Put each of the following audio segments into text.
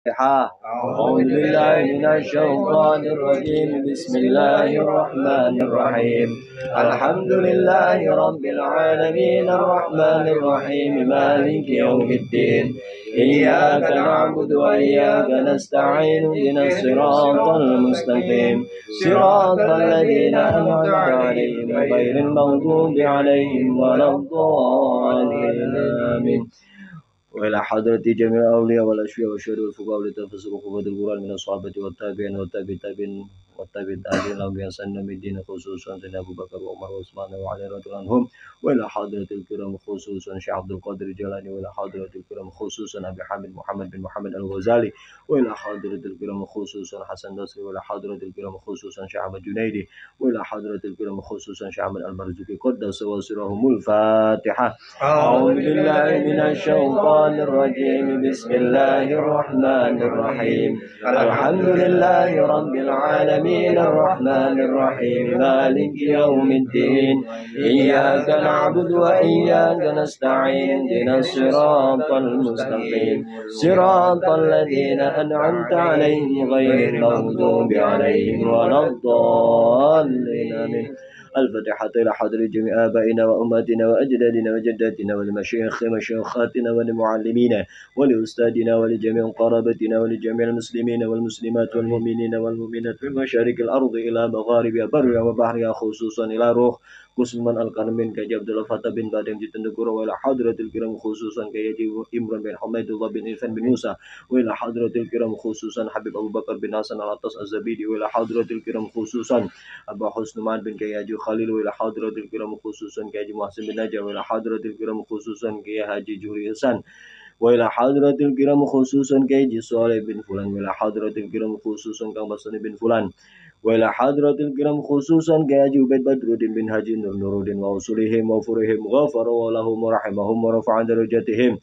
أعوذ بالله من الشيطان الرجيم بسم الله الرحمن الرحيم الحمد لله رب العالمين الرحمن الرحيم مالك يوم الدين إياك نعبد وإياك نستعين اهدنا الصراط المستقيم صراط الذين أنعمت عليهم غير المغضوب عليهم ولا الضالين آمين. وإلى حضرة جميع الأولياء والأشفياء والشهداء والفقهاء ولتفسروا خطبة القرآن من الصحابة والتابعين والتابعين لهم بإحسان إلى الدين خصوصا سيدنا أبو بكر وعمر وعثمان وعلي رضي الله عنهم وإلى حضرة الكرام خصوصا شيخ عبد القادر الجيلاني وإلى حضرة الكرام خصوصا أبي حامد محمد بن محمد الغزالي وإلى حضرة الكرام خصوصا حسن البصري وإلى حضرة الكرام خصوصا شيخ أحمد جنيدي وإلى حضرة الكرام خصوصا شيخ أحمد المرزوقي قدس سرهم الفاتحة. أعوذ بالله من الشيطان الرجيم بسم الله الرحمن الرحيم الحمد لله رب العالمين الرحمن الرحيم مالك يوم الدين إياك نعبد وإياك نستعين اهدنا الصراط المستقيم صراط الذين أنعمت عليهم غير المغضوب عليهم ولا الضالين آمين. الفاتحة إلى حضر جميع آبائنا وأمهاتنا وأجدادنا وجداتنا ومشايخاتنا ولمعلمينا ولأستاذنا ولجميع قرابتنا ولجميع المسلمين والمسلمات والمؤمنين والمؤمنات في مشارق الأرض إلى مغاربها برها وبحرها خصوصا إلى روح Kusman Al-Karmin Kaji Abdullah Fatah bin Badem Jitendegura wa ila hadratil kiram khususan Kaji Imran bin Humaidullah bin Irfan bin Musa wa ila hadratil kiram khususan Habib Abu Bakar bin Hasan Al-Atas Az-Zabidi wa ila hadratil kiram khususan Abu Husnuman bin Kaji Khalil wa ila hadratil kiram khususan Kaji Muhsin bin Najjar wa ila hadratil kiram khususan Kaji Haji Juhri Hasan wa ila hadratil kiram khususan Kaji Saleh bin Fulan wa ila hadratil kiram khususan Kang Basani bin Fulan wa ila hadratil kiram khususan Haji Ubaid Badruddin bin Haji Nur Nuruddin wa usulihim wa furihim ghafara wa lahum wa rahimahum wa rafa'a darajatihim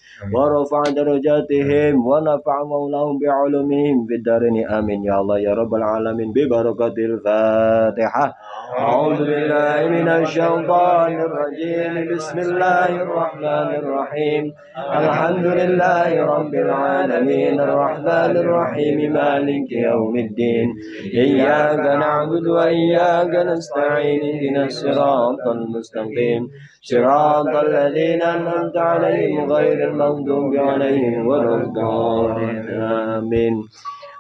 wa nafa'a maulahum bi'ulumihim fid darini amin ya Allah ya rabbal alamin bi barakatil Fatihah. A'udzu billahi minasy syaithanir rajim bismillahir rahmanir rahim alhamdulillahi rabbil alamin arrahmanir rahim maliki yaumiddin iyyaka na'budu wa iyyaka nasta'in ihdinas siratal mustaqim siratal ladzina an'amta 'alaihim ghairil maghdubi 'alaihim waladdallin amin.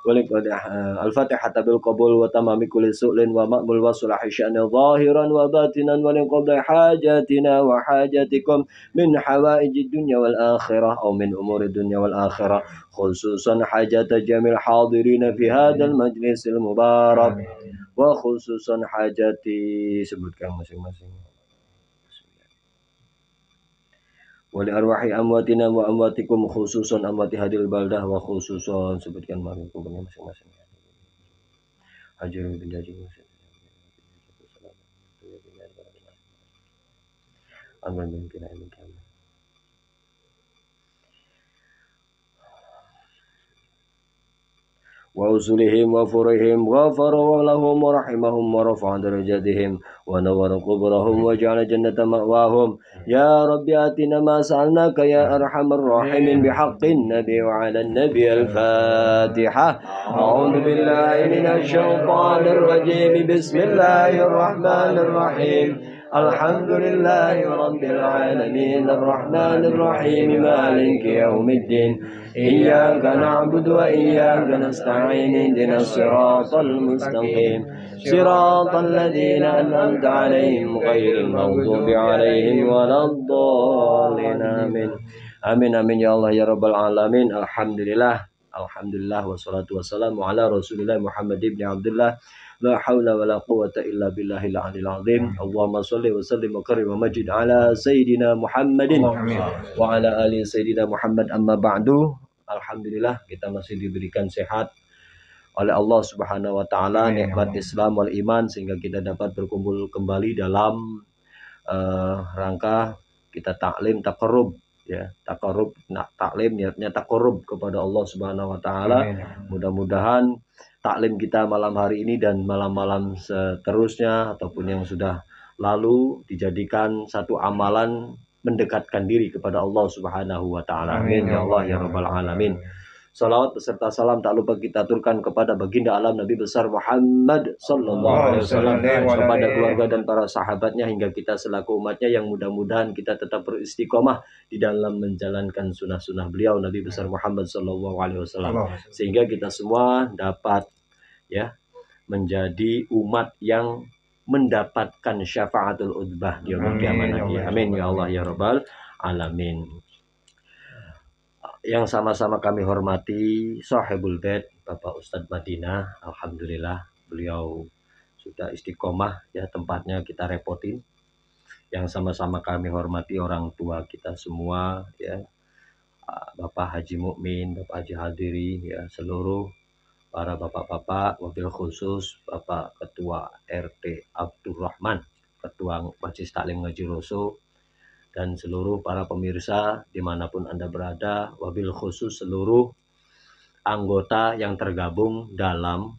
Al-Fatihah bil qabul wa tamami kulli su'lin wa ma'mul wa sulahi sya'ni zahiran wa batinan wa liqadhi hajatina wa hajatikum min hawaijid dunya wal akhirah aw min umuri dunya wal akhirah khususan hajat jamil hadirin fi hadzal majlisil mubarak wa khususan hajati sebutkan masing-masing wali arwahi amwatina wa amwatikum khususan amwati hadil baldah wa khususan sebutkan marikumnya masing-masing hajirun bin haji amin bin kina amin kina wa usulihim wa furihim ghafara lahum wa rahimahum wa rafa'a darajatihim wa nawwara quburahum wa ja'ala jannata ma'wahum ya rabbi atina ma sa'alnaka ya arhamar rahimin bihaqqin nabi wa 'ala nabi al-fatihah. A'udzu billahi minasy syaithanir rajim bismillahir rahmanir rahim alhamdulillahi rabbil alamin arrahmanir rahim maliki yaumiddin iyyaka na'budu wa iyyaka nasta'in ihdinas siratal mustaqim siratal ladzina an'amta 'alaihim ghairil maghdubi 'alaihim waladdallin amin. Amin amin ya Allah ya rabbal alamin. Alhamdulillah wassalatu wassalamu ala Rasulillah Muhammad ibn Abdullah la haula wala quwwata illa billahil aliyil azim. Allahumma shalli wa sallim wa karim wa majid ala sayyidina Muhammadin wa ala ali sayyidina Muhammad amma ba'du. Alhamdulillah kita masih diberikan sehat oleh Allah Subhanahu wa taala, nikmat Islam wal iman sehingga kita dapat berkumpul kembali dalam rangka kita taklim taqarrub ya, taqarrub taklim niatnya taqarrub kepada Allah Subhanahu wa taala. Mudah-mudahan taklim kita malam hari ini dan malam-malam seterusnya ataupun yang sudah lalu dijadikan satu amalan mendekatkan diri kepada Allah Subhanahu wa taala. Amin ya Allah ya rabbal alamin. Salawat beserta salam tak lupa kita aturkan kepada baginda alam Nabi besar Muhammad sallallahu alaihi wasallam, kepada keluarga dan para sahabatnya hingga kita selaku umatnya, yang mudah-mudahan kita tetap beristiqomah di dalam menjalankan sunnah-sunnah beliau Nabi besar Muhammad sallallahu alaihi wasallam, sehingga kita semua dapat ya menjadi umat yang mendapatkan syafaatul udbah di yaumil qiyamah nanti. Amin ya Allah ya rabbal alamin. Yang sama-sama kami hormati Sahibul Bait Bapak Ustadz Madinah, alhamdulillah beliau sudah istiqomah ya, tempatnya kita repotin. Yang sama-sama kami hormati orang tua kita semua ya, Bapak Haji Mukmin, Bapak Haji Hadiri ya, seluruh para bapak-bapak, wabil khusus Bapak Ketua RT Abdurrahman, Ketua Majelis Taklim Ngaji Roso, dan seluruh para pemirsa dimanapun Anda berada, wabil khusus seluruh anggota yang tergabung dalam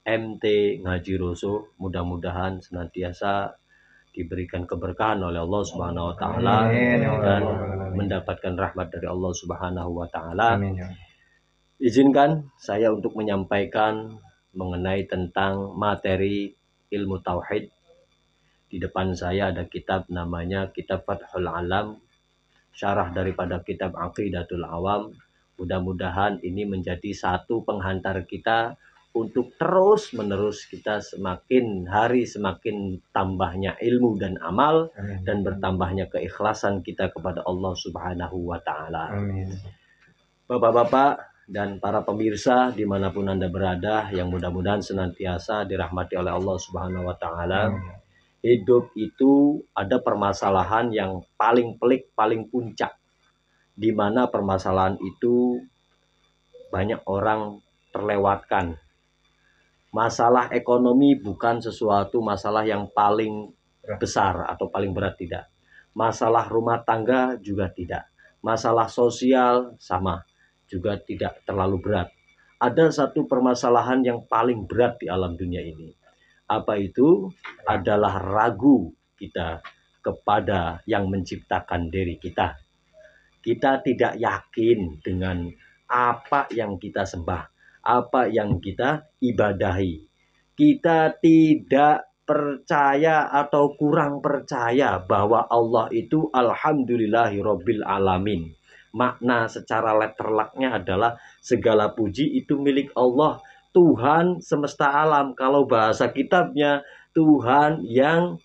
MT Ngaji Roso, mudah-mudahan senantiasa diberikan keberkahan oleh Allah Subhanahu wa taala dan mendapatkan rahmat dari Allah Subhanahu wa taala. Izinkan saya untuk menyampaikan mengenai tentang materi ilmu tauhid. Di depan saya ada kitab namanya Kitab Fathul Alam, syarah daripada kitab Aqidatul Awam. Mudah-mudahan ini menjadi satu penghantar kita untuk terus-menerus kita semakin hari semakin tambahnya ilmu dan amal, dan bertambahnya keikhlasan kita kepada Allah Subhanahu wa taala. Bapak-bapak dan para pemirsa dimanapun Anda berada, yang mudah-mudahan senantiasa dirahmati oleh Allah Subhanahu wa taala. Hidup itu ada permasalahan yang paling pelik, paling puncak, di mana permasalahan itu banyak orang terlewatkan. Masalah ekonomi bukan sesuatu masalah yang paling besar atau paling berat, tidak. Masalah rumah tangga juga tidak. Masalah sosial sama, juga tidak terlalu berat. Ada satu permasalahan yang paling berat di alam dunia ini. Apa itu? Adalah ragu kita kepada yang menciptakan diri kita. Kita tidak yakin dengan apa yang kita sembah, apa yang kita ibadahi. Kita tidak percaya atau kurang percaya bahwa Allah itu alhamdulillahirabbil alamin. Makna secara letterlaknya adalah segala puji itu milik Allah, Tuhan semesta alam. Kalau bahasa kitabnya, Tuhan yang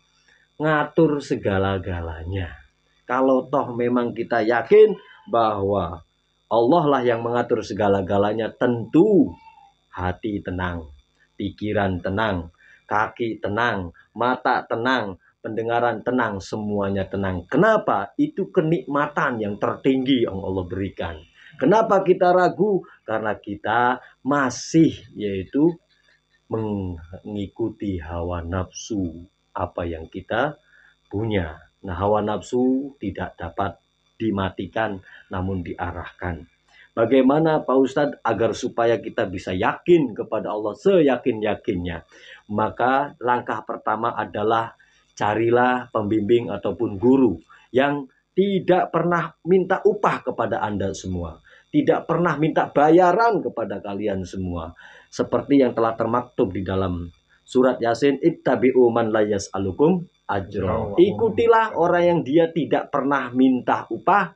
ngatur segala-galanya. Kalau toh memang kita yakin bahwa Allah lah yang mengatur segala-galanya, tentu hati tenang, pikiran tenang, kaki tenang, mata tenang, pendengaran tenang, semuanya tenang. Kenapa? Itu kenikmatan yang tertinggi yang Allah berikan. Kenapa kita ragu? Karena kita masih yaitu mengikuti hawa nafsu apa yang kita punya. Nah, hawa nafsu tidak dapat dimatikan, namun diarahkan. Bagaimana Pak Ustadz agar supaya kita bisa yakin kepada Allah seyakin-yakinnya? Maka langkah pertama adalah carilah pembimbing ataupun guru yang tidak pernah minta upah kepada Anda semua, tidak pernah minta bayaran kepada kalian semua. Seperti yang telah termaktub di dalam surat Yasin, ittabi'u man la yas'alukum ajra. Ikutilah orang yang dia tidak pernah minta upah.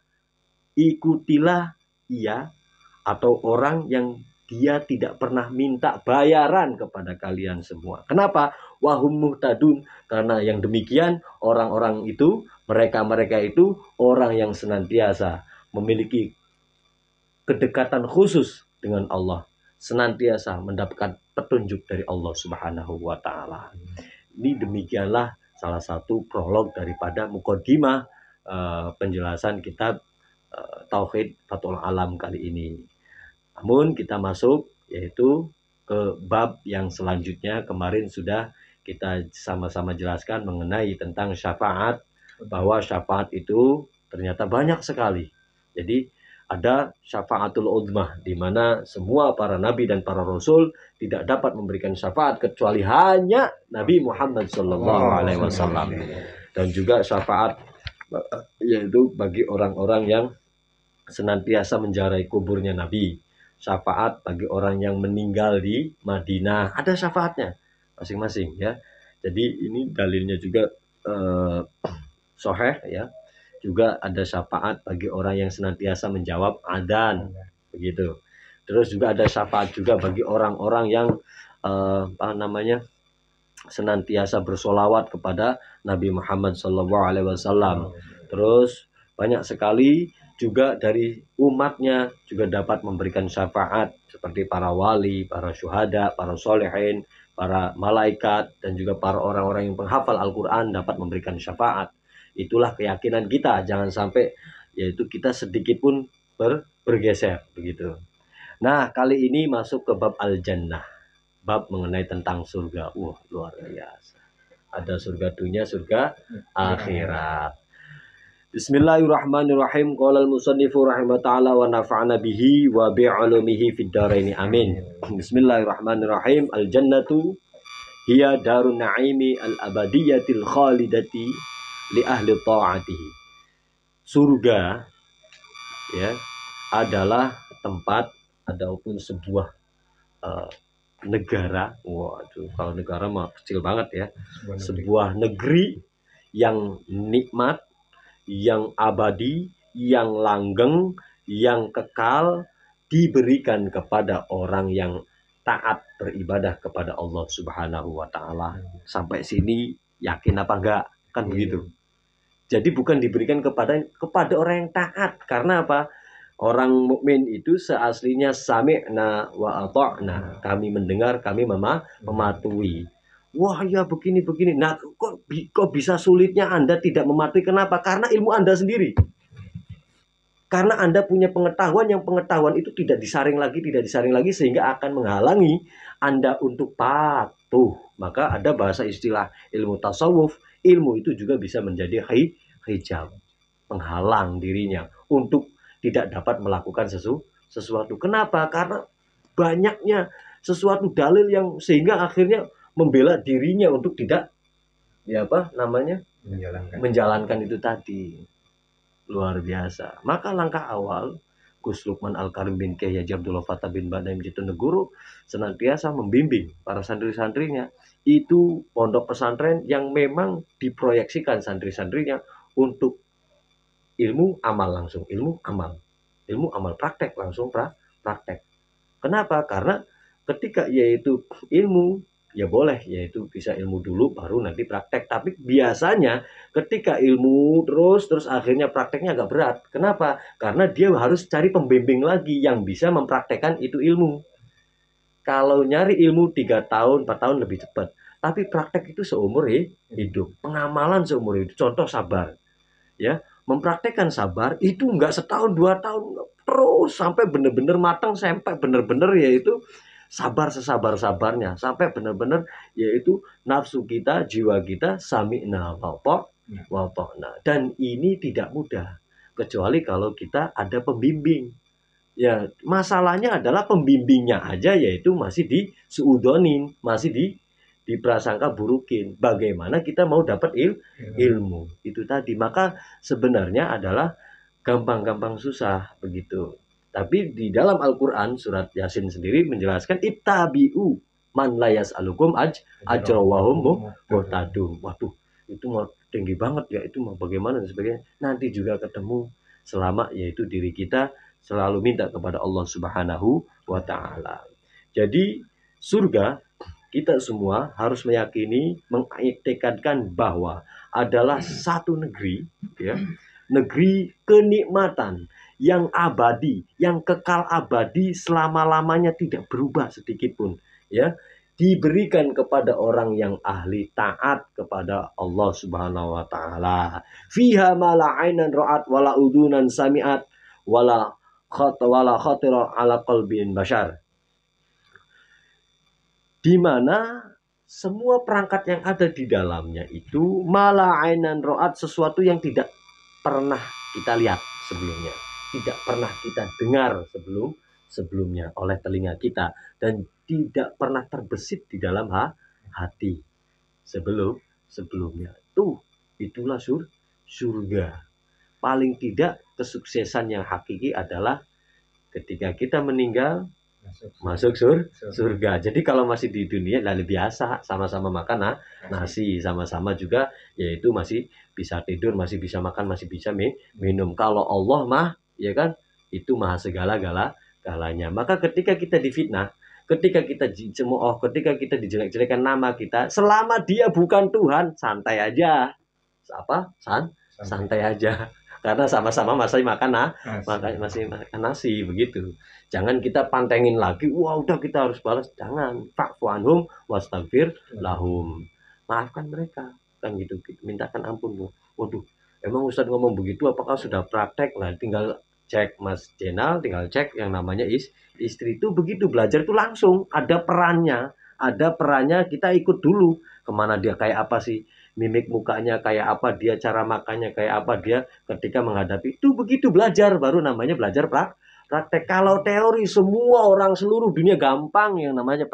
Ikutilah ia atau orang yang dia tidak pernah minta bayaran kepada kalian semua. Kenapa? Wahum muhtadun. Karena yang demikian orang-orang itu, mereka itu orang yang senantiasa memiliki kedekatan khusus dengan Allah, senantiasa mendapatkan petunjuk dari Allah Subhanahu wa taala. Ini demikianlah salah satu prolog daripada muqaddimah penjelasan kitab Tauhid Fathul Alam kali ini. Namun kita masuk yaitu ke bab yang selanjutnya. Kemarin sudah kita sama-sama jelaskan mengenai tentang syafaat, bahwa syafaat itu ternyata banyak sekali. Jadi ada syafaatul udmah, di mana semua para nabi dan para rasul tidak dapat memberikan syafaat kecuali hanya Nabi Muhammad SAW. Dan juga syafaat yaitu bagi orang-orang yang senantiasa menziarahi kuburnya Nabi. Syafaat bagi orang yang meninggal di Madinah, ada syafaatnya masing-masing ya. Jadi ini dalilnya juga sahih ya. Juga ada syafaat bagi orang yang senantiasa menjawab adzan begitu. Terus juga ada syafaat juga bagi orang-orang yang senantiasa bersolawat kepada Nabi Muhammad SAW. Terus banyak sekali juga dari umatnya juga dapat memberikan syafaat seperti para wali, para syuhada, para solehin, para malaikat, dan juga para orang-orang yang penghafal Al-Quran dapat memberikan syafaat. Itulah keyakinan kita, jangan sampai yaitu kita sedikit pun bergeser begitu. Nah, kali ini masuk ke bab al-jannah, bab mengenai tentang surga. Wah, luar biasa. Ada surga dunia, surga akhirat. Bismillahirrahmanirrahim. Qala al-musannifu rahimahullah wa nafa'ana bihi wa bi'ulumihi fid dharaini amin. Bismillahirrahmanirrahim. Al-jannatu hiya darun na'imi al-abadiyatil khalidati li ahli ta'atihi. Surga ya adalah tempat ataupun sebuah negara. Waduh, kalau negara mah kecil banget ya. Sebuah negeri yang nikmat, yang abadi, yang langgeng, yang kekal, diberikan kepada orang yang taat beribadah kepada Allah Subhanahu wa Ta'ala. Sampai sini yakin apa enggak? Kan begitu. Jadi bukan diberikan kepada orang yang taat. Karena apa? Orang mukmin itu seaslinya sami'na wa ata'na. Kami mendengar, kami mematuhi. Wah ya begini. Nah kok bisa sulitnya Anda tidak mematuhi? Kenapa? Karena ilmu Anda sendiri. Karena Anda punya pengetahuan, yang pengetahuan itu tidak disaring lagi sehingga akan menghalangi Anda untuk patuh. Maka ada bahasa istilah ilmu tasawuf. Ilmu itu juga bisa menjadi hijab, penghalang dirinya untuk tidak dapat melakukan sesuatu. Kenapa? Karena banyaknya sesuatu dalil yang sehingga akhirnya membela dirinya untuk tidak menjalankan itu tadi. Luar biasa. Maka langkah awal Gus Lukman Al-Karim bin Kiai Haji Abdullah Fattah bin Badaim Jitonegoro senantiasa membimbing para santri-santrinya. Itu pondok pesantren yang memang diproyeksikan santri-santrinya untuk ilmu amal langsung, ilmu amal praktek langsung praktek. Kenapa? Karena ketika yaitu ilmu ya boleh, yaitu bisa ilmu dulu baru nanti praktek. Tapi biasanya ketika ilmu terus akhirnya prakteknya agak berat. Kenapa? Karena dia harus cari pembimbing lagi yang bisa mempraktekkan itu ilmu. Kalau nyari ilmu 3 tahun, 4 tahun lebih cepat. Tapi praktek itu seumur hidup. Pengamalan seumur hidup. Contoh sabar. Ya, mempraktekkan sabar itu enggak setahun 2 tahun, terus sampai benar-benar matang, sampai benar-benar yaitu sabar sesabar-sabarnya, sampai benar-benar yaitu nafsu kita, jiwa kita sami'na wa ta'na. Dan ini tidak mudah kecuali kalau kita ada pembimbing. Ya, masalahnya adalah pembimbingnya aja yaitu masih disuudonin, masih diprasangka burukin. Bagaimana kita mau dapat ilmu itu tadi. Maka sebenarnya adalah gampang-gampang susah begitu. Tapi di dalam Al-Quran surat Yasin sendiri menjelaskan ittabi'u man la yas'alukum ajra wa hum muhtadun. Waduh, itu mah tinggi banget ya, itu mah bagaimana dan sebagainya. Nanti juga ketemu selama yaitu diri kita selalu minta kepada Allah Subhanahu wa Ta'ala. Jadi surga kita semua harus meyakini, mengiktikadkan bahwa adalah satu negeri, ya, negeri kenikmatan yang abadi, yang kekal abadi selama-lamanya tidak berubah sedikit pun, ya, diberikan kepada orang yang ahli taat kepada Allah Subhanahu wa Ta'ala. Fiha mala ainan ra'at wala udunan sami'at wala khatira ala qalbin bashar. Di mana semua perangkat yang ada di dalamnya itu mala ainan ro'at, sesuatu yang tidak pernah kita lihat sebelumnya, tidak pernah kita dengar sebelumnya oleh telinga kita, dan tidak pernah terbesit di dalam hati sebelumnya. Itulah surga. paling tidak kesuksesan yang hakiki adalah ketika kita meninggal masuk surga. Jadi kalau masih di dunia lalu biasa sama-sama makan nasi, sama-sama juga yaitu masih bisa tidur, masih bisa makan, masih bisa minum. Kalau Allah mah ya kan itu maha segala-galanya. Maka ketika kita difitnah, ketika kita dicemooh, ketika kita dijelek-jelekan nama kita, selama dia bukan Tuhan, santai aja. Santai aja. Karena sama-sama masih makan masih makan nasi begitu. Jangan kita pantengin lagi, wah udah kita harus balas. Jangan. Fa'fu anhum wastaghfir lahum. Maafkan mereka kan gitu. Mintakan ampun. Waduh, emang Ustadz ngomong begitu apakah sudah praktek? Nah, tinggal cek Mas Jenal, tinggal cek yang namanya istri itu begitu belajar itu langsung ada perannya kita ikut dulu kemana dia kayak apa sih mimik mukanya kayak apa dia cara makannya kayak apa dia ketika menghadapi itu begitu belajar baru namanya belajar praktek. Kalau teori semua orang seluruh dunia gampang yang namanya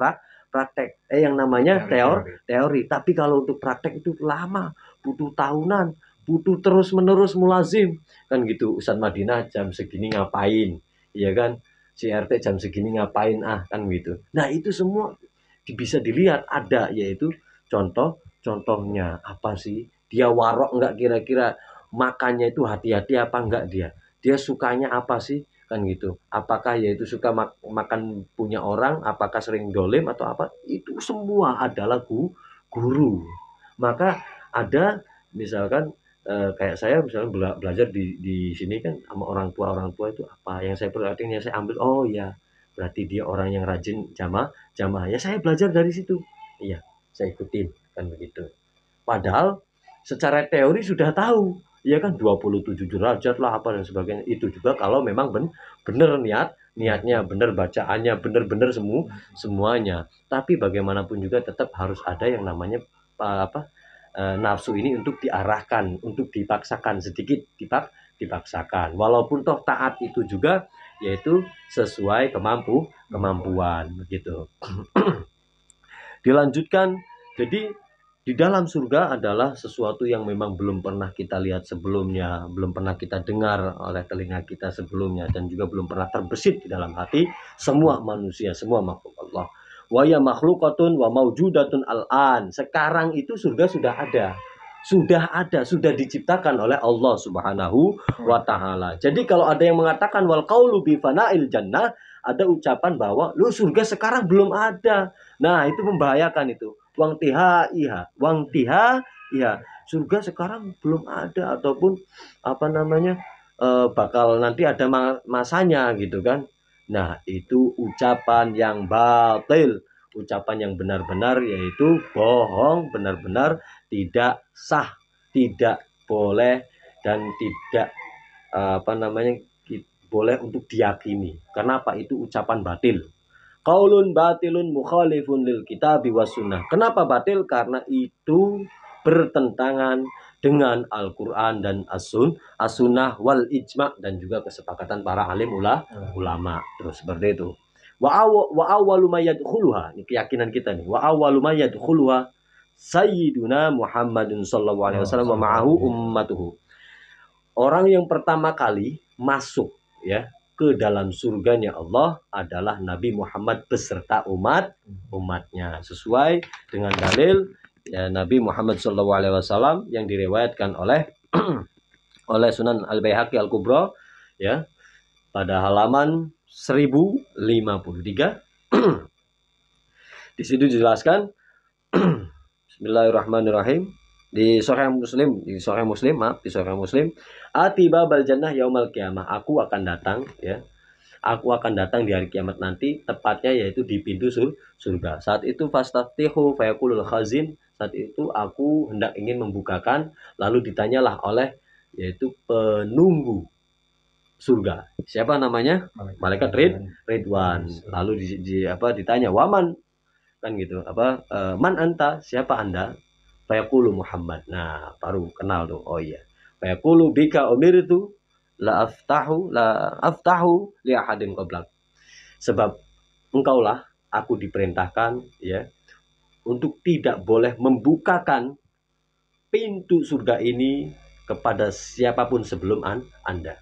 praktek yang namanya teori tapi kalau untuk praktek itu lama butuh tahunan butuh terus menerus mulazim kan gitu. Ustadz Madinah jam segini ngapain iya kan si RT jam segini ngapain kan gitu. Nah itu semua bisa dilihat ada yaitu contohnya apa sih dia warok enggak kira-kira makannya itu hati-hati apa enggak dia sukanya apa sih kan gitu apakah yaitu suka makan punya orang apakah sering dolim atau apa itu semua adalah guru. Maka ada misalkan kayak saya misalnya belajar di sini kan sama orang tua itu apa yang saya perhatiin yang saya ambil oh ya berarti dia orang yang rajin jamaah ya saya belajar dari situ iya saya ikutin kan begitu. Padahal secara teori sudah tahu ya kan 27 derajat lah apa dan sebagainya itu juga kalau memang benar niatnya benar bacaannya benar semuanya. Tapi bagaimanapun juga tetap harus ada yang namanya nafsu ini untuk diarahkan untuk dipaksakan sedikit dipaksakan walaupun toh taat itu juga yaitu sesuai kemampuan begitu. Dilanjutkan jadi di dalam surga adalah sesuatu yang memang belum pernah kita lihat sebelumnya, belum pernah kita dengar oleh telinga kita sebelumnya, dan juga belum pernah terbesit di dalam hati semua manusia, semua makhluk Allah. Wa ya makhlukatun wa maujudatun al-an. Sekarang itu surga sudah diciptakan oleh Allah Subhanahu wa taala. Jadi kalau ada yang mengatakan wal qaulu bi fana'il jannah, ada ucapan bahwa lu surga sekarang belum ada. Nah, itu membahayakan itu. Wang tiha iya surga sekarang belum ada ataupun apa namanya bakal nanti ada masanya gitu kan. Nah itu ucapan yang batil, ucapan yang benar-benar yaitu bohong, benar-benar tidak sah, tidak boleh dan tidak boleh untuk diyakini. Kenapa itu ucapan batil? Qaulun batilun mukhalifun lil kitabi was sunnah. Kenapa batil? Karena itu bertentangan dengan Al-Quran dan as-sunnah wal ijma' dan juga kesepakatan para alim ulama. Terus seperti itu. Wa awwalu ma yadkhuluha. Ini keyakinan kita nih. Wa awwalu ma yadkhuluha Sayyiduna Muhammadun sallallahu alaihi wasallam wa ma'ahu ummatuhu. Orang yang pertama kali masuk ya ke dalam surganya Allah adalah Nabi Muhammad beserta umatnya sesuai dengan dalil ya, Nabi Muhammad SAW yang diriwayatkan oleh oleh Sunan Al-Baihaqi Al-Kubra ya pada halaman 1053. Di situ dijelaskan Bismillahirrahmanirrahim di Sahih Muslim, atiba bal jannah yaumal qiyamah, aku akan datang di hari kiamat nanti, tepatnya yaitu di pintu surga. Saat itu fastaftihu fayaqulul khazin, saat itu aku hendak ingin membukakan, lalu ditanyalah oleh yaitu penunggu surga. Siapa namanya? Malaikat Ridwan. Lalu ditanya waman kan gitu, man anta, siapa Anda? Fayaqulu Muhammad. Nah, baru kenal tuh. Oh iya. Fayaqulu bika umirtu la aftahu li ahadin qablak. Sebab engkaulah aku diperintahkan ya untuk tidak boleh membukakan pintu surga ini kepada siapapun sebelum Anda.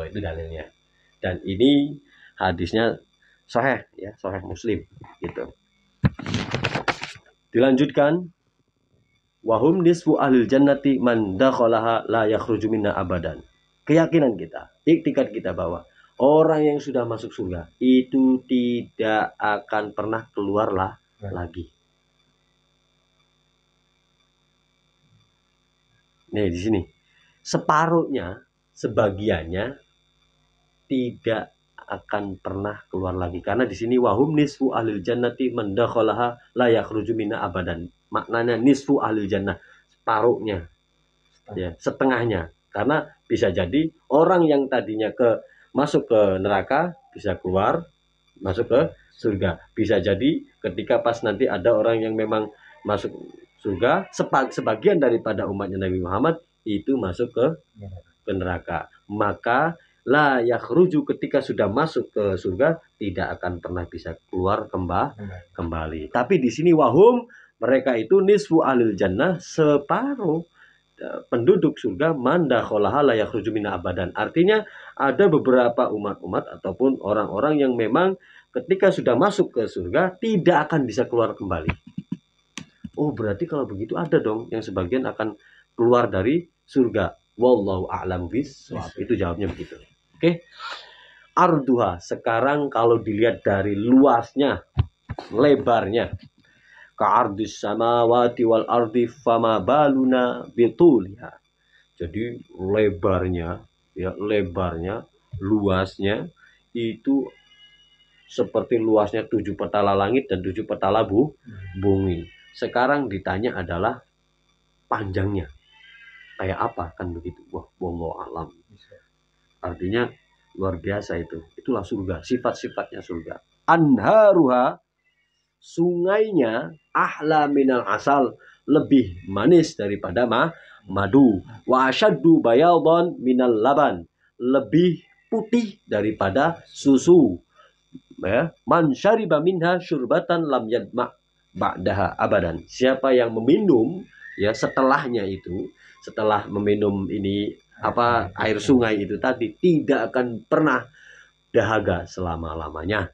Itu dalilnya. Dan ini hadisnya sahih ya, sahih Muslim gitu. Dilanjutkan, wahum nisfu ahlil jannati man dakhalaha la yakhruju minna abadan. Keyakinan kita, iktikad kita bahwa orang yang sudah masuk surga itu tidak akan pernah keluarlah lagi. Nih di sini separuhnya, sebagiannya tidak akan pernah keluar lagi, karena di sini wahum nisfu ahlil jannati man dakhalaha la yakhruju minna abadan. Maknanya nisfu ahlil jannah, separuhnya ya, setengahnya. Karena bisa jadi orang yang tadinya masuk ke neraka bisa keluar masuk ke surga. Bisa jadi ketika pas nanti ada orang yang memang masuk surga, sebagian daripada umatnya Nabi Muhammad itu masuk ke neraka. Maka la yakhruju, ketika sudah masuk ke surga tidak akan pernah bisa keluar kembali. Tapi di sini wahum, mereka itu nisfu ahlil jannah, separuh penduduk surga, manda kholaha la yakhruju minna abadan. Artinya ada beberapa umat-umat ataupun orang-orang yang memang ketika sudah masuk ke surga tidak akan bisa keluar kembali. Oh, berarti kalau begitu ada dong yang sebagian akan keluar dari surga. Wallahu a'lam bishawab. Itu jawabnya begitu. Oke. Arduha, sekarang kalau dilihat dari luasnya, lebarnya, ka'ardis samawati wal ardi fama baluna bituliha. Jadi lebarnya ya, lebarnya, luasnya itu seperti luasnya 7 petala langit dan 7 petala bumi. Sekarang ditanya adalah panjangnya kayak apa, kan begitu. Wah, wallahu alam. Artinya luar biasa itu. Itulah surga, sifat-sifatnya surga. Anharuha, sungainya, ahla minal asal, lebih manis daripada madu. Wa asyaddu bayadhan minal laban, lebih putih daripada susu. Ya, man syariba minha syurbatan lam yadma ba'daha abadan. Siapa yang meminum ya setelahnya itu, setelah meminum ini air sungai itu tadi, tidak akan pernah dahaga selama-lamanya.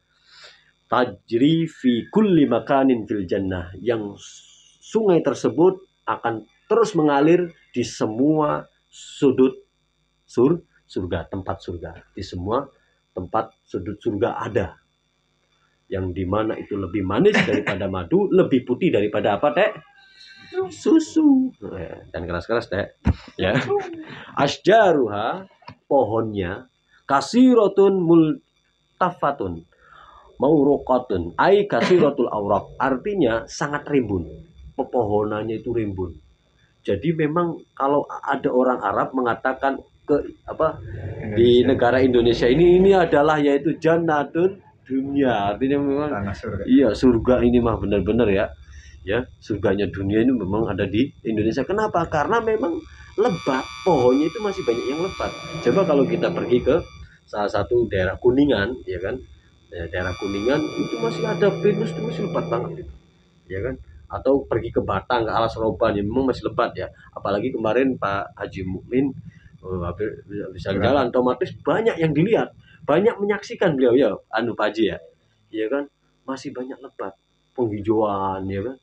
Tajri fi kulli makanin fil jannah, yang sungai tersebut akan terus mengalir di semua sudut surga, tempat surga. Di semua tempat sudut surga ada. Yang dimana itu lebih manis daripada madu, lebih putih daripada apa, Teh? Susu. Dan keras-keras, Teh. Ya. Asjaruha, pohonnya, kasiratun multafatun mauruqatun, ai kasiratul awraq, artinya sangat rimbun. Pepohonannya itu rimbun. Jadi memang kalau ada orang Arab mengatakan di negara Indonesia ini adalah yaitu jannatun dunia, artinya memang surga. Iya, surga ini mah benar-benar ya. Ya, surganya dunia ini memang ada di Indonesia. Kenapa? Karena memang lebat, pohonnya itu masih banyak yang lebat. Coba kalau kita pergi ke salah satu daerah Kuningan, ya kan? Daerah Kuningan itu masih ada pinus, itu masih lebat banget gitu. Ya kan? Atau pergi ke Batang, ke Alas Roban, ya memang masih lebat ya. Apalagi kemarin Pak Haji Mukmin bisa jalan, otomatis banyak yang dilihat, banyak menyaksikan beliau ya, Pak Haji ya. Ya kan? Masih banyak lebat, penghijauan ya kan.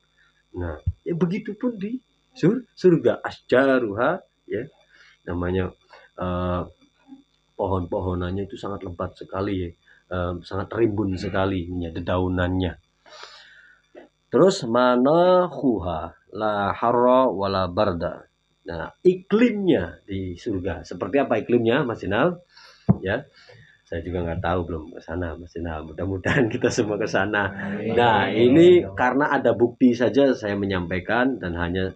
Nah, ya begitu pun di surga, asjaruha ya. Namanya pohon-pohonannya itu sangat lebat sekali ya. Sangat rimbun sekali ya, dedaunannya. Terus manahuha la harra wala barda. Nah, iklimnya di surga seperti apa iklimnya, Mas Inal? Ya, saya juga nggak tahu, belum ke sana, Mas Inal. Mudah-mudahan kita semua ke sana. Nah, ini karena ada bukti saja saya menyampaikan, dan hanya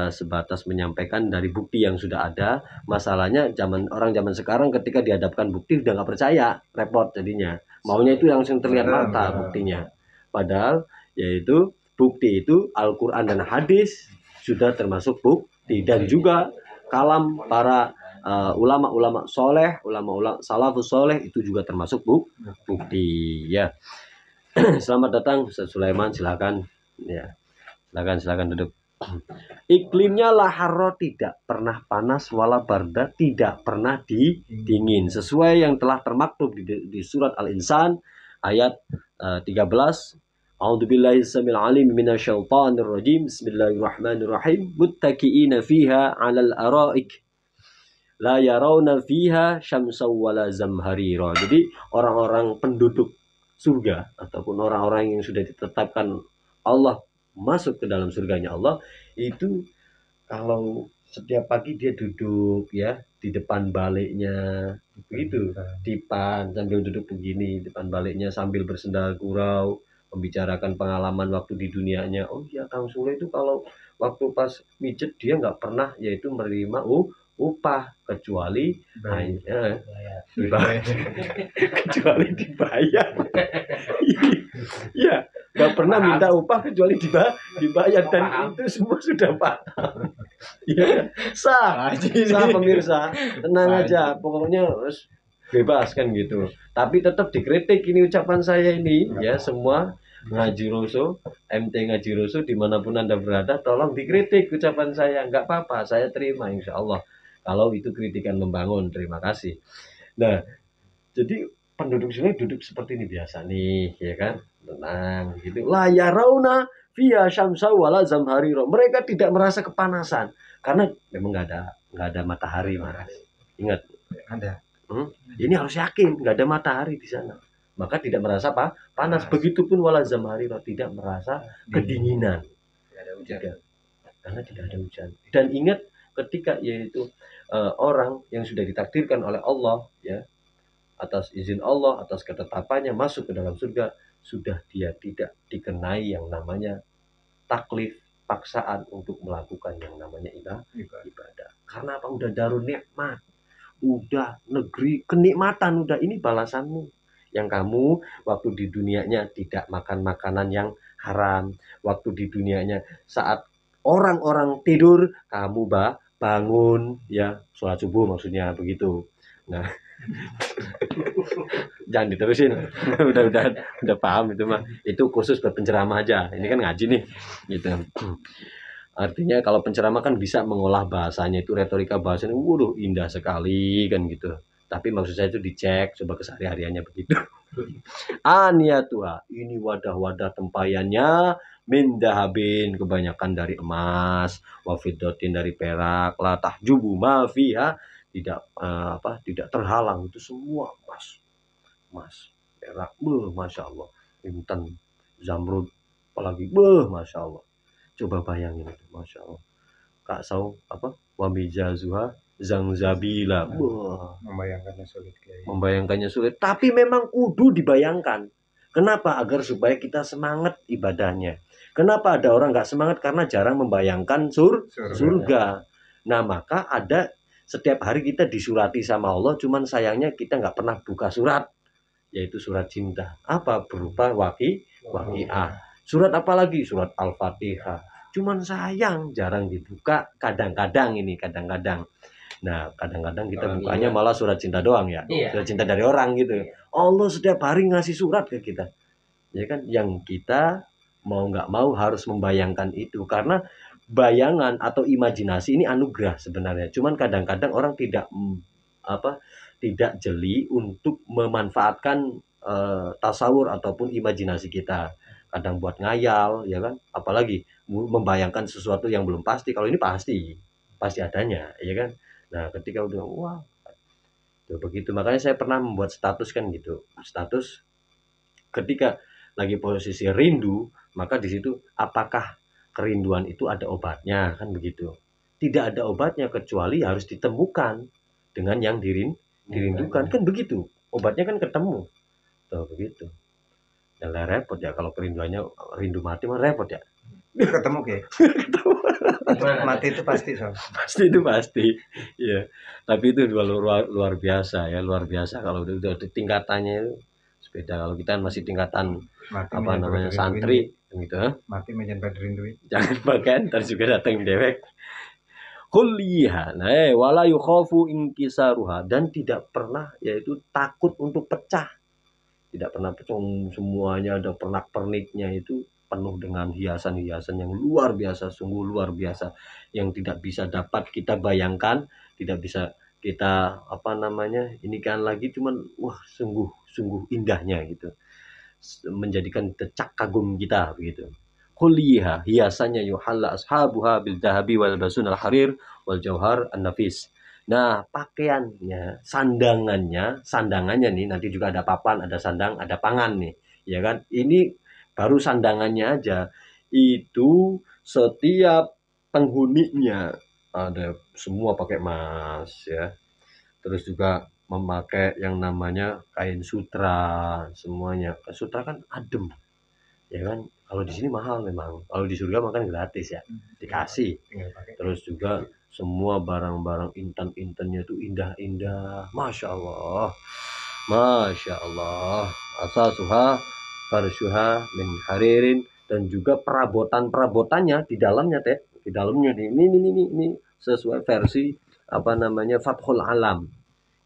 sebatas menyampaikan dari bukti yang sudah ada. Masalahnya orang zaman sekarang ketika dihadapkan bukti udah nggak percaya, repot jadinya. Maunya itu langsung terlihat mata buktinya. Padahal yaitu bukti itu Al-Quran dan hadis sudah termasuk bukti, dan juga kalam para ulama-ulama soleh, ulama-ulama salafus soleh itu juga termasuk bukti ya. Selamat datang Ustaz Sulaiman, silakan ya, silakan duduk. Iklimnya la harro, tidak pernah panas, wala barda, tidak pernah dingin. Sesuai yang telah termaktub di surat Al-Insan ayat 13. A'udzubillahi samil alim minasyaitonir rajim. Bismillahirrahmanirrahim. Muttaqiina fiha 'alal araik. La yarawna fiha syamsaw wala zamharira. Jadi orang-orang penduduk surga ataupun orang-orang yang sudah ditetapkan Allah masuk ke dalam surganya Allah, itu kalau setiap pagi dia duduk ya di depan baliknya begitu, dipan sambil duduk begini depan baliknya sambil bersendal gurau membicarakan pengalaman waktu di dunianya. Oh iya, Kang Sule itu kalau waktu pas mijet dia nggak pernah yaitu menerima upah kecuali hanya dibayar. Kecuali dibayar. Ya, nggak pernah minta upah kecuali dibayar, dan itu semua sudah paham. Ya, sah pemirsa, tenang aja, pokoknya bebas kan gitu. Tapi tetap dikritik ini ucapan saya ini ya, semua Ngaji Roso, MT Ngaji Roso dimanapun Anda berada, tolong dikritik ucapan saya, nggak apa-apa, saya terima insya Allah. Kalau itu kritikan membangun, terima kasih. Nah, jadi penduduk sini duduk seperti ini biasa nih, ya kan? Tenang, gitu. La yarawna fiha syamsa wala zamharira. Mereka tidak merasa kepanasan karena memang nggak ada matahari, Mas. Ingat, ada. Ini harus yakin nggak ada matahari di sana. Maka tidak merasa panas. Begitupun wala zamharira, tidak merasa kedinginan. Tidak ada hujan. Karena tidak ada hujan. Dan ingat ketika yaitu orang yang sudah ditakdirkan oleh Allah ya, atas izin Allah, atas ketetapannya masuk ke dalam surga, sudah dia tidak dikenai yang namanya taklif, paksaan untuk melakukan yang namanya ibadah. Karena apa? Udah darun nikmat, udah negeri kenikmatan, udah ini balasanmu. Yang kamu waktu di dunianya tidak makan makanan yang haram, waktu di dunianya saat orang-orang tidur kamu bangun ya, sholat subuh maksudnya begitu. Nah, jangan diterusin. udah paham itu mah. Itu khusus buat penceramah aja. Ini kan ngaji nih, gitu. Artinya kalau penceramah kan bisa mengolah bahasanya, itu retorika bahasanya, waduh indah sekali kan gitu. Tapi maksud saya itu dicek coba kesehari-hariannya begitu. Aniyatua, ini wadah-wadah tempayannya min dahabin, kebanyakan dari emas, wafidotin dari perak, la tahjubu ma fiha, tidak terhalang, itu semua emas perak, masya Allah, intan, zamrud, apalagi masya Allah. Coba bayangin itu, masya Allah. Kak Sau wamijazuha zangzabila, membayangkannya sulit, tapi memang kudu dibayangkan. Kenapa? Agar supaya kita semangat ibadahnya. Kenapa ada orang nggak semangat? Karena jarang membayangkan surga. Nah, maka ada setiap hari kita disurati sama Allah, cuman sayangnya kita nggak pernah buka surat, yaitu surat cinta. Apa? Berupa waqi'ah. Surat apa lagi? Surat Al-Fatihah. Cuman sayang jarang dibuka, kadang-kadang. Nah, kadang-kadang kita bukanya malah surat cinta doang ya. Surat cinta dari orang gitu. Allah setiap hari ngasih surat ke kita. Ya kan, yang kita mau nggak mau harus membayangkan itu, karena bayangan atau imajinasi ini anugerah sebenarnya. Cuman kadang-kadang orang tidak jeli untuk memanfaatkan tasawur ataupun imajinasi kita. Kadang buat ngayal, ya kan? Apalagi membayangkan sesuatu yang belum pasti. Kalau ini pasti adanya, ya kan? Nah, ketika udah wah, tuh begitu. Makanya saya pernah membuat status kan gitu. Status ketika lagi posisi rindu, maka di situ apakah kerinduan itu ada obatnya, kan begitu. Tidak ada obatnya kecuali harus ditemukan dengan yang dirindukan, kan begitu. Obatnya kan ketemu. Tuh begitu. Dan repot ya kalau kerinduannya rindu mati mah repot ya. Ketemu mati itu pasti pasti ya. Tapi itu luar biasa ya, luar biasa kalau udah tingkatannya itu sepeda. Kalau kita masih tingkatan santri gitu, mati menjadi rindu, jangan bagian ntar juga datang dewek kuliah. Nah, wala yukhafu inkisaruha, dan tidak pernah yaitu takut untuk pecah, tidak pernah pecong, semuanya ada pernak-perniknya, itu penuh dengan hiasan-hiasan yang luar biasa, sungguh luar biasa, yang tidak bisa dapat kita bayangkan, tidak bisa kita apa namanya ini kan lagi, cuman wah sungguh indahnya gitu, menjadikan decak kagum kita begitu. Kuliah hiasannya yuhalla ashabuha bil dahabi wal basun al harir wal jauhar an nafis. Nah, pakaiannya, sandangannya nih, nanti juga ada papan, ada sandang, ada pangan nih, ya kan? Ini baru sandangannya aja. Itu setiap penghuninya ada semua pakai emas ya. Terus juga memakai yang namanya kain sutra semuanya. Sutra kan adem, ya kan? Kalau di sini mahal memang. Kalau di surga makan gratis ya, dikasih. Terus juga semua barang-barang intan-intannya itu indah-indah, masya Allah, masya Allah. Asasuha farsyuha min haririn, dan juga perabotan-perabotannya di dalamnya teh, di dalamnya ini sesuai versi apa namanya Fathul Alam,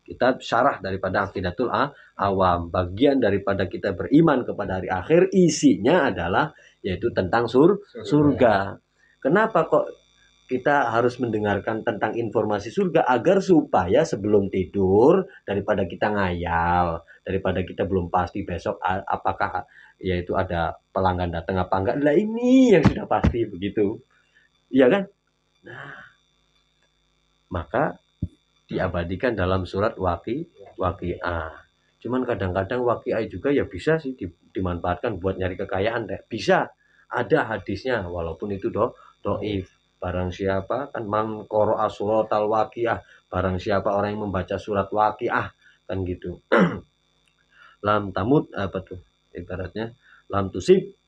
kitab syarah daripada Aqidatul Awam, bagian daripada kita beriman kepada hari akhir, isinya adalah yaitu tentang surga. Kenapa kok kita harus mendengarkan tentang informasi surga? Agar supaya sebelum tidur, daripada kita ngayal, daripada kita belum pasti besok apakah yaitu ada pelanggan datang apa enggak, lah ini yang sudah pasti begitu, iya kan? Nah, maka diabadikan dalam surat Waqiah. Cuman kadang-kadang Waqiah juga ya bisa sih dimanfaatkan buat nyari kekayaan deh. Bisa. Ada hadisnya walaupun itu doif. Barang siapa kan man qara'a suratal Waqiah, barang siapa orang yang membaca surat Waqiah kan gitu. Lam tamut apa tuh? Ibaratnya lam tusib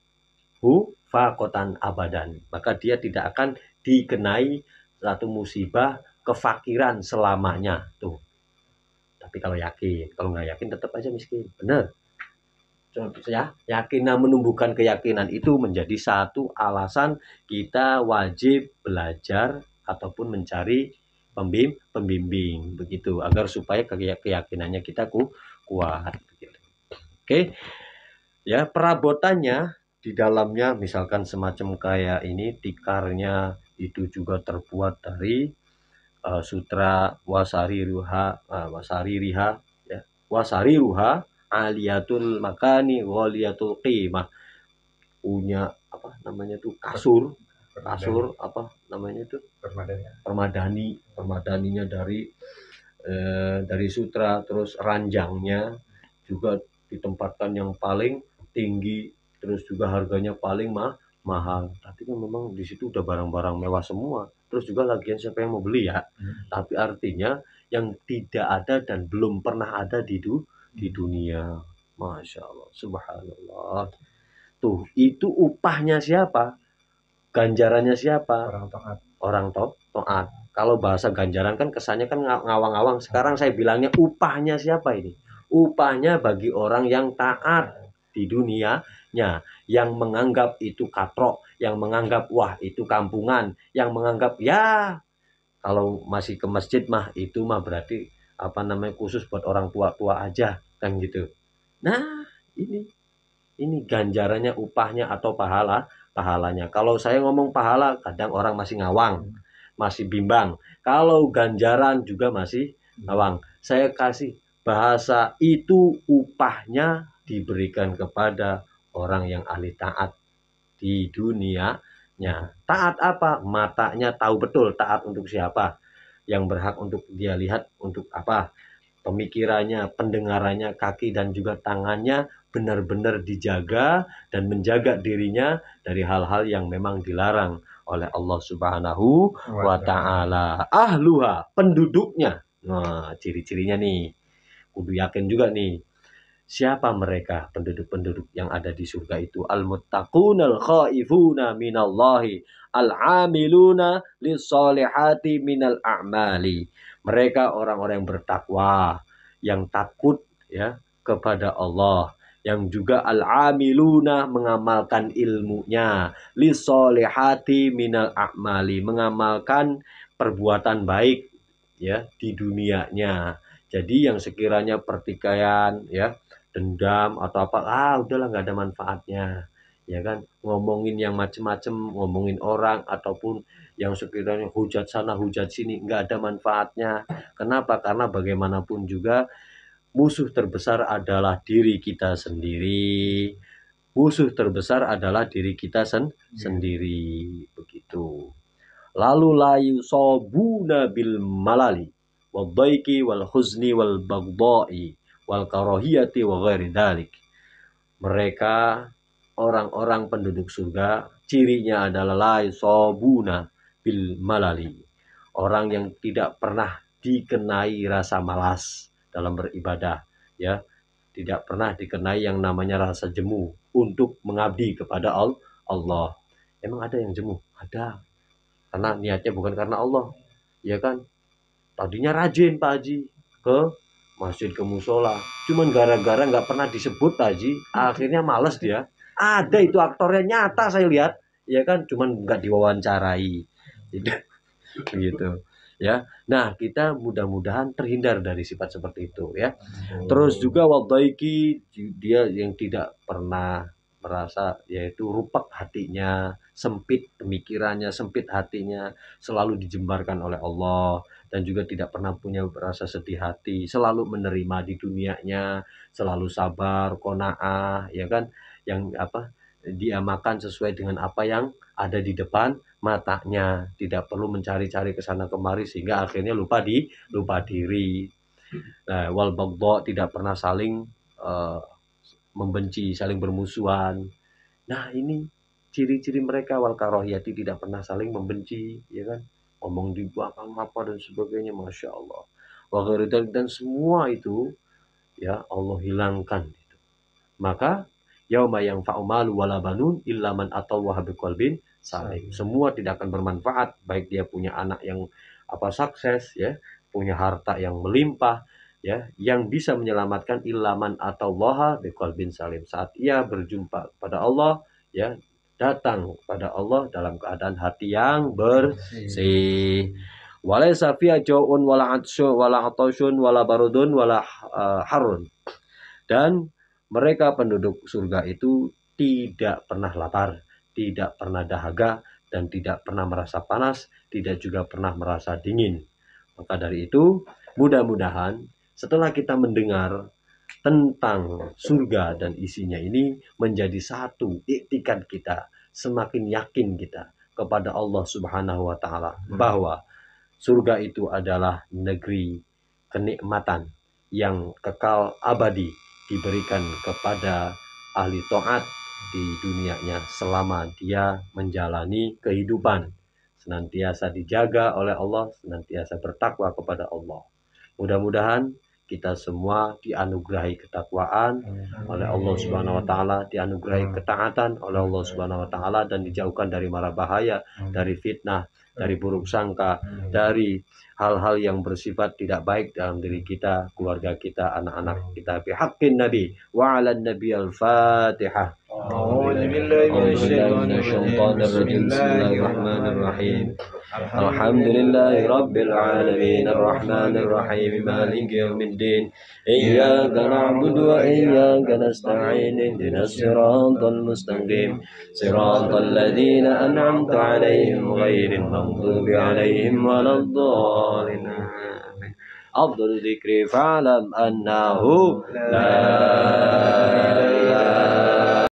hu faqatan abadan. Maka dia tidak akan dikenai satu musibah kefakiran selamanya tuh. Tapi kalau yakin, kalau nggak yakin tetap aja miskin, bener. Ya, yakinan menumbuhkan keyakinan itu menjadi satu alasan kita wajib belajar ataupun mencari pembimbing begitu, agar supaya keyakinannya kita kuat begitu. Oke. Ya, perabotannya di dalamnya misalkan semacam kayak ini, tikarnya itu juga terbuat dari sutra wasaririha ya, wasariruha aliyatul makani waliyatul qimah, punya apa namanya tuh, kasur apa namanya tuh, permadaninya dari sutra, terus ranjangnya juga ditempatkan yang paling tinggi, terus juga harganya paling mahal. Tapi kan memang di situ udah barang-barang mewah semua. Terus juga lagian siapa yang mau beli ya? Tapi artinya yang tidak ada dan belum pernah ada di dunia. Masya Allah, subhanallah. Tuh, itu upahnya siapa? Ganjarannya siapa? Orang taat. Kalau bahasa ganjaran kan kesannya kan ngawang-ngawang. Sekarang saya bilangnya upahnya siapa ini? Upahnya bagi orang yang taat di dunianya, yang menganggap itu katrok, yang menganggap wah itu kampungan, yang menganggap ya kalau masih ke masjid mah itu mah berarti apa namanya khusus buat orang tua-tua aja kan gitu. Nah, ini ganjarannya, upahnya atau pahalanya. Kalau saya ngomong pahala, kadang orang masih ngawang, masih bimbang. Kalau ganjaran juga masih ngawang. Saya kasih bahasa itu, upahnya diberikan kepada orang yang ahli taat di dunianya. Taat apa? Matanya tahu betul taat untuk siapa, yang berhak untuk dia lihat untuk apa, pemikirannya, pendengarannya, kaki dan juga tangannya benar-benar dijaga dan menjaga dirinya dari hal-hal yang memang dilarang oleh Allah Subhanahu wa ta'ala. Ahluha, penduduknya. Nah, ciri-cirinya nih, kudu yakin juga nih. Siapa mereka penduduk-penduduk yang ada di surga itu? Al-muttaqunal khaifuna minallahi al-amiluna lissolihati minal a'mali. Mereka orang-orang yang bertakwa, yang takut ya kepada Allah, yang juga al-amiluna mengamalkan ilmunya, lissolihati minal a'mali, mengamalkan perbuatan baik ya di dunianya. Jadi yang sekiranya pertikaian ya dendam atau apa, udahlah nggak ada manfaatnya, ya kan, ngomongin yang macem-macem, ngomongin orang ataupun yang sekiranya hujat sana hujat sini, nggak ada manfaatnya. Kenapa? Karena bagaimanapun juga musuh terbesar adalah diri kita sendiri. Musuh terbesar adalah diri kita sendiri, begitu. Lalu layu sobuna bil malali wal daiki wal huzni wal bagdai wal karahiyati wa ghairi dalik. Mereka orang-orang penduduk surga cirinya adalah layu sobuna bil malali, orang yang tidak pernah dikenai rasa malas dalam beribadah, ya, tidak pernah dikenai yang namanya rasa jemu untuk mengabdi kepada Allah. Emang ada yang jemu? Ada. Karena niatnya bukan karena Allah, ya kan. Tadinya rajin Pak Haji ke masjid, ke musola, cuman gara-gara nggak pernah disebut Pak Haji, akhirnya males dia. Ada itu aktornya, nyata saya lihat, ya kan, cuman nggak diwawancarai, gitu ya. Nah, kita mudah-mudahan terhindar dari sifat seperti itu ya. Terus juga wadaiki, dia yang tidak pernah merasa, yaitu rupak hatinya, sempit pemikirannya, sempit hatinya, selalu dijembarkan oleh Allah, dan juga tidak pernah punya rasa sedih hati, selalu menerima di dunianya, selalu sabar, qanaah, ya kan, yang apa, dia makan sesuai dengan apa yang ada di depan matanya, tidak perlu mencari-cari ke sana kemari sehingga akhirnya lupa diri. Nah, wal bagdha, tidak pernah saling membenci, saling bermusuhan. Nah, ini ciri-ciri mereka. Wal karahiyati, tidak pernah saling membenci, ya kan, ngomong di belakang apa dan sebagainya, masya Allah. Wa ghairi dzalik, dan semua itu ya Allah hilangkan itu. Maka yauma yanfa'u malu wala banun illa man atallaha biqalbin salim. Semua tidak akan bermanfaat, baik dia punya anak yang sukses, ya, punya harta yang melimpah, ya, yang bisa menyelamatkan illa man atallaha biqalbin salim, saat ia berjumpa pada Allah, ya, datang pada Allah dalam keadaan hati yang bersih. Walaysa fiha jau'un wala atsyu wala atashun wala barudun wala harun. Dan mereka penduduk surga itu tidak pernah lapar, tidak pernah dahaga, dan tidak pernah merasa panas, tidak juga pernah merasa dingin. Maka dari itu, mudah-mudahan setelah kita mendengar tentang surga dan isinya ini, menjadi satu iktikad kita, semakin yakin kita kepada Allah Subhanahu wa Ta'ala bahwa surga itu adalah negeri kenikmatan yang kekal abadi, diberikan kepada ahli taat di dunianya selama dia menjalani kehidupan, senantiasa dijaga oleh Allah, senantiasa bertakwa kepada Allah. Mudah-mudahan kita semua dianugerahi ketakwaan oleh Allah Subhanahu wa Ta'ala, dianugerahi ketaatan oleh Allah Subhanahu wa Ta'ala, dan dijauhkan dari mara bahaya, dari fitnah, dari buruk sangka, dari hal-hal yang bersifat tidak baik dalam diri kita, keluarga kita, anak-anak kita. Bihaqqin Nabi wa 'alan Nabi al-Fatihah. Bismillahirrahmanirrahim. Alhamdulillahi Rabbil Alamin, Ar-Rahmanir Rahim, Maliki Yawmiddin, Iyyaka na'budu wa iyyaka nasta'in, ihdinas siratal mustaqim, siratal ladzina an'amta 'alaihim ghairil maghdubi 'alaihim waladdallin. Afdhalul dzikri fa'lam annahu la ilaha